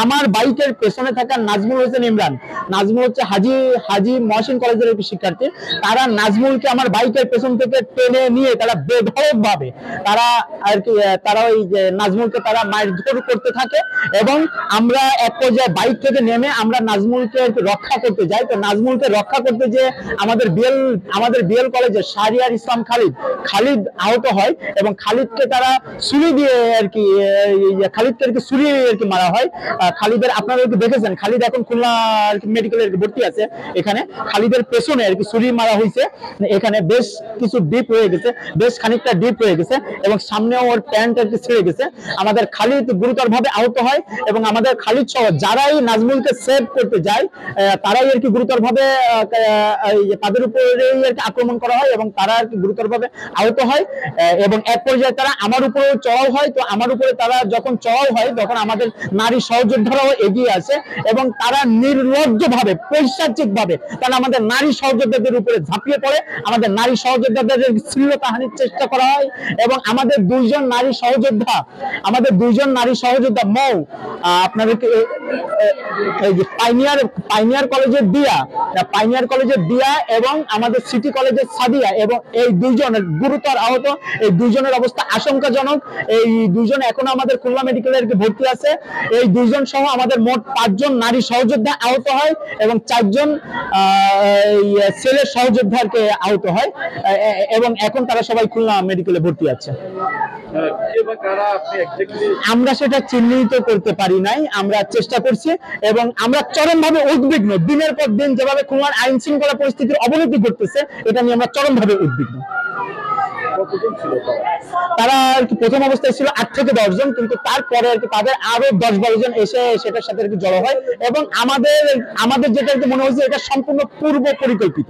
আমার বাইকের পেছনে থাকা নাজমুল হোসেন ইমরান, নাজমুল হচ্ছে হাজি মহসিন কলেজের একটি শিক্ষার্থী। তারা নাজমুলকে আমার বাইকের পেছন থেকে টেনে নিয়ে তারা বেধড়ক ভাবে তারা ওই যে নাজমুলকে তারা মারধর করতে থাকে এবং আমরা এক পর্যায়ে বাইক থেকে নেমে আমরা নাজমুলকে রক্ষা করতে যাই। তো নাজমুলকে রক্ষা করতে যে আমাদের বিএল কলেজের শাহরিয়ার ইসলাম খালিদ আহত হয় এবং খালিদকে তারা ছুরি দিয়ে ছুরি মারা হয়। খালিদের আপনারা দেখেছেন, খালিদ এখন খুলনা মেডিকেলে ভর্তি আছে। এখানে খালিদের পেছনে ছুরি মারা হয়েছে, এখানে বেশ কিছু ডিপ হয়ে গেছে, বেশ খানিকটা ডিপ হয়ে গেছে এবং সামনেও ওর প্যান্ট ছিঁড়ে গেছে। আমাদের খালিদ গুরুতর ভাবে আহত হয় এবং আমাদের খালিদ সহ যারাই নাজমুলকে সেভ করতে যায় তারাই গুরুতর ভাবে তাদের উপরেই আক্রমণ করা হয় এবং তারা গুরুতর ভাবে আহত হয় এবং এক পর্যায়ে তারা আমার উপরেও চড়াও হয়। তো আমার উপরে তারা যখন চড়াও হয় তখন আমাদের নারী সহযোদ্ধারাও এগিয়ে আসে এবং তারা নির্লজ্জ ভাবে পৈশাচিক ভাবে তারা আমাদের নারী সহযোদ্ধাদের উপরে ঝাঁপিয়ে পড়ে, আমাদের নারী সহযোদ্ধাদের শ্লীলতাহানির চেষ্টা করা হয় এবং আমাদের দুইজন নারী সহযোদ্ধা মৌ আপনাদেরকে পাইনিয়ার কলেজের দিয়া এবং আমাদের সিটি কলেজের সাদিয়া এবং এই দুইজনের গুরুতর আহত। এই দুইজনের অবস্থা আশঙ্কাজনক। এই দুইজন এখনো আমাদের খুলনা মেডিকেলে ভর্তি আছে। এই দুইজন সহ আমাদের মোট 5 জন নারী সহযোদ্ধা আহত হয় এবং 4 জন ছেলে সহযোদ্ধাকে আহত হয় এবং এখন তারা সবাই খুলনা মেডিকেলে ভর্তি আছে। আমরা সেটা চিহ্নিত করতে পারি নাই, আমরা চেষ্টা করছি এবং আমরা চরমভাবে উদ্বিগ্ন। দিনের পর দিন যেভাবে খুলনার আইন শৃঙ্খলা পরিস্থিতির অবনতি ঘটতেছে এটা নিয়ে আমরা চরমভাবে উদ্বিগ্ন। তারা প্রথম অবস্থায় ছিল 8 থেকে 10 জন, কিন্তু তারপরে তাদের আরো 10-12 জন এসে সেটার সাথে জড়ো হয় এবং আমাদের যেটা মনে হচ্ছে এটা সম্পূর্ণ পূর্ব পরিকল্পিত।